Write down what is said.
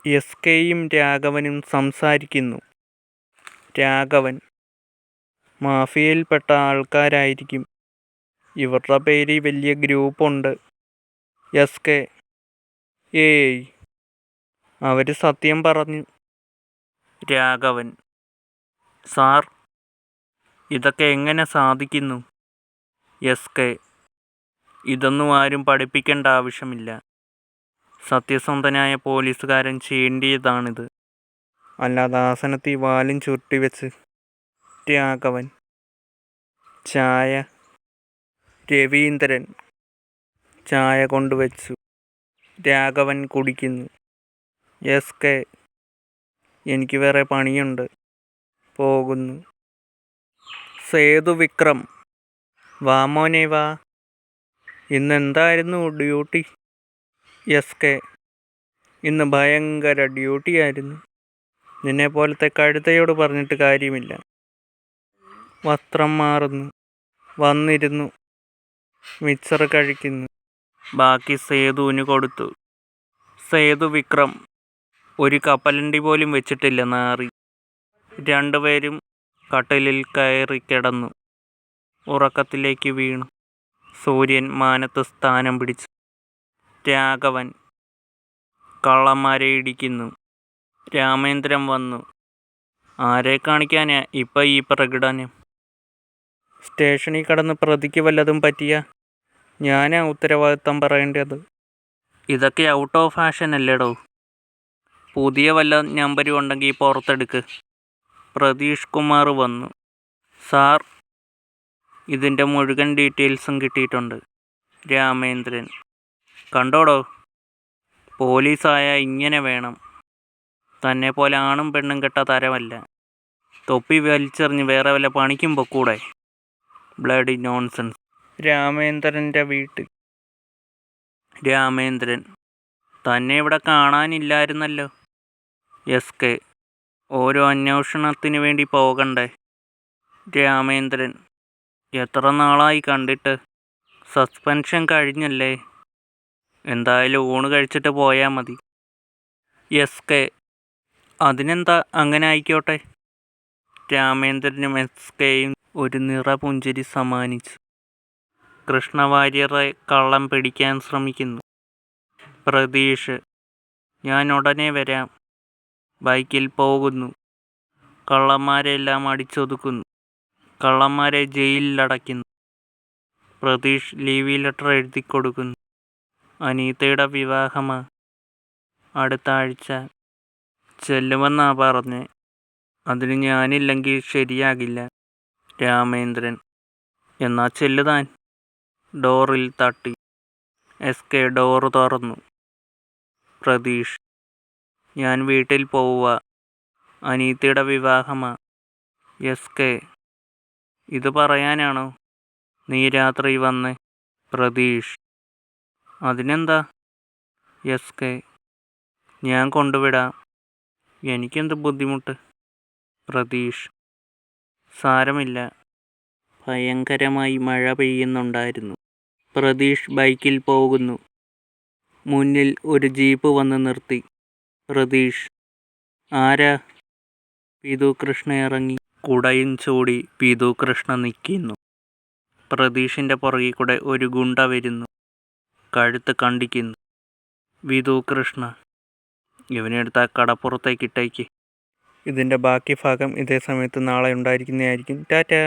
എസ്.കെയും രാഘവനും സംസാരിക്കുന്നു. രാഘവൻ: മാഫിയയിൽപ്പെട്ട ആൾക്കാരായിരിക്കും. ഇവരുടെ പേരിൽ വലിയ ഗ്രൂപ്പുണ്ട്. എസ്.കെ: ഏയ്, അവര് സത്യം പറഞ്ഞു. രാഘവൻ: സാർ, ഇതൊക്കെ എങ്ങനെ സാധിക്കുന്നു? എസ്.കെ: ഇതൊന്നും ആരും പഠിപ്പിക്കേണ്ട ആവശ്യമില്ല. സത്യസന്ധനായ പോലീസുകാരൻ ചെയ്യേണ്ടതാണിത്, അല്ലാതെ ആസനത്തിൽ വാലും ചുരുട്ടിവെച്ച്. രാഘവൻ: ചായ. രവീന്ദ്രൻ ചായ കൊണ്ടുവച്ചു. രാഘവൻ കുടിക്കുന്നു. എസ്.കെ: എനിക്ക് വേറെ പണിയുണ്ട്, പോകുന്നു. സേതുവിക്രം: വാ മോനെ വാ, ഇന്നെന്തായിരുന്നു ഡ്യൂട്ടി? എസ്.കെ: ഇന്ന് ഭയങ്കര ഡ്യൂട്ടിയായിരുന്നു. നിന്നെപ്പോലത്തെ കഴുതയോട് പറഞ്ഞിട്ട് കാര്യമില്ല. വസ്ത്രം മാറുന്നു, വന്നിരുന്നു, മിച്ചർ കഴിക്കുന്നു. ബാക്കി സേതുവിന് കൊടുത്തു. സേതുവിക്രം: ഒരു കപ്പലണ്ടി പോലും വെച്ചിട്ടില്ല നാറി. രണ്ടുപേരും കട്ടിലിൽ കയറി കിടന്നു. ഉറക്കത്തിലേക്ക് വീണു. സൂര്യൻ മാനത്ത് സ്ഥാനം പിടിച്ചു. രാഘവൻ: കള്ളന്മാരെ ഇടിക്കുന്നു. രാമേന്ദ്രൻ വന്നു. ആരെ കാണിക്കാനാ ഇപ്പം ഈ പ്രകടനം? സ്റ്റേഷനിൽ കടന്ന് പ്രതിക്ക് വല്ലതും പറ്റിയ ഞാനാ ഉത്തരവാദിത്തം പറയേണ്ടത്. ഇതൊക്കെ ഔട്ട് ഓഫ് ഫാഷൻ അല്ലേടോ. പുതിയ വല്ല നമ്പരും ഉണ്ടെങ്കിൽ പുറത്തെടുക്ക്. പ്രതീഷ് കുമാർ വന്നു. സാർ, ഇതിൻ്റെ മുഴുവൻ ഡീറ്റെയിൽസും കിട്ടിയിട്ടുണ്ട്. രാമേന്ദ്രൻ: കണ്ടോടോ, പോലീസായ ഇങ്ങനെ വേണം. തന്നെപ്പോലെ ആണും പെണ്ണും കെട്ട തരമല്ല. തൊപ്പി വലിച്ചെറിഞ്ഞ് വേറെ വല്ല പണിക്കും പൊക്കൂടെ? Bloody nonsense. രാമേന്ദ്രൻ്റെ വീട്ടിൽ. രാമേന്ദ്രൻ: തന്നെ ഇവിടെ കാണാനില്ലായിരുന്നല്ലോ. എസ്.കെ: ഓരോ അന്വേഷണത്തിന് വേണ്ടി പോകണ്ടേ? രാമേന്ദ്രൻ: എത്ര നാളായി കണ്ടിട്ട്? സസ്പെൻഷൻ കഴിഞ്ഞല്ലേ? എന്തായാലും ഊണ് കഴിച്ചിട്ട് പോയാൽ മതി. എസ്.കെ: അതിനെന്താ, അങ്ങനെ ആയിക്കോട്ടെ. രാമേന്ദ്രനും എസ്.കെയും ഒരു നിറപുഞ്ചിരി സമ്മാനിച്ചു. കൃഷ്ണവാര്യരെ കള്ളൻ പിടിക്കാൻ ശ്രമിക്കുന്നു. പ്രതീഷ്: ഞാൻ ഉടനെ വരാം. ബൈക്കിൽ പോകുന്നു. കള്ളന്മാരെല്ലാം അടിച്ചൊതുക്കുന്നു. കള്ളന്മാരെ ജയിലിലടയ്ക്കുന്നു. പ്രതീഷ് ലീവ് ലെറ്റർ എഴുതിക്കൊടുക്കുന്നു. അനീതയുടെ വിവാഹമാ, അടുത്ത ആഴ്ച. ചെല്ലുമെന്നാ പറഞ്ഞേ. അതിന് ഞാനില്ലെങ്കിൽ ശരിയാകില്ല. രാമേന്ദ്രൻ: എന്നാ ചെല്ലുതാൻ. ഡോറിൽ തട്ടി. എസ്.കെ ഡോറ് തുറന്നു. പ്രതീഷ്: ഞാൻ വീട്ടിൽ പോവുക. അനീതയുടെ വിവാഹമാ. എസ്.കെ: ഇത് പറയാനാണോ നീ രാത്രി വന്നേ? പ്രതീഷ്: അതിനെന്താ? എസ്.കെ: ഞാൻ കൊണ്ടുവിടാം. എനിക്കെന്ത് ബുദ്ധിമുട്ട്? പ്രതീഷ്: സാരമില്ല. ഭയങ്കരമായി മഴ പെയ്യുന്നുണ്ടായിരുന്നു. പ്രതീഷ് ബൈക്കിൽ പോകുന്നു. മുന്നിൽ ഒരു ജീപ്പ് വന്ന് നിർത്തി. പ്രതീഷ്: ആരാ? പീതു കൃഷ്ണ ഇറങ്ങി. കുടയും ചൂടി പീതു കൃഷ്ണ നിൽക്കുന്നു. പ്രതീഷിൻ്റെ പുറകിൽ കൂടെ ഒരു ഗുണ്ട വരുന്നു. കഴുത്ത് കണ്ടിക്കുന്നു. വിധു കൃഷ്ണ: ഇവനെടുത്ത് ആ കടപ്പുറത്തേക്ക് ഇട്ടേക്ക്. ഇതിൻ്റെ ബാക്കി ഭാഗം ഇതേ സമയത്ത് നാളെ ഉണ്ടായിരിക്കുന്നതായിരിക്കും. ടാറ്റാ.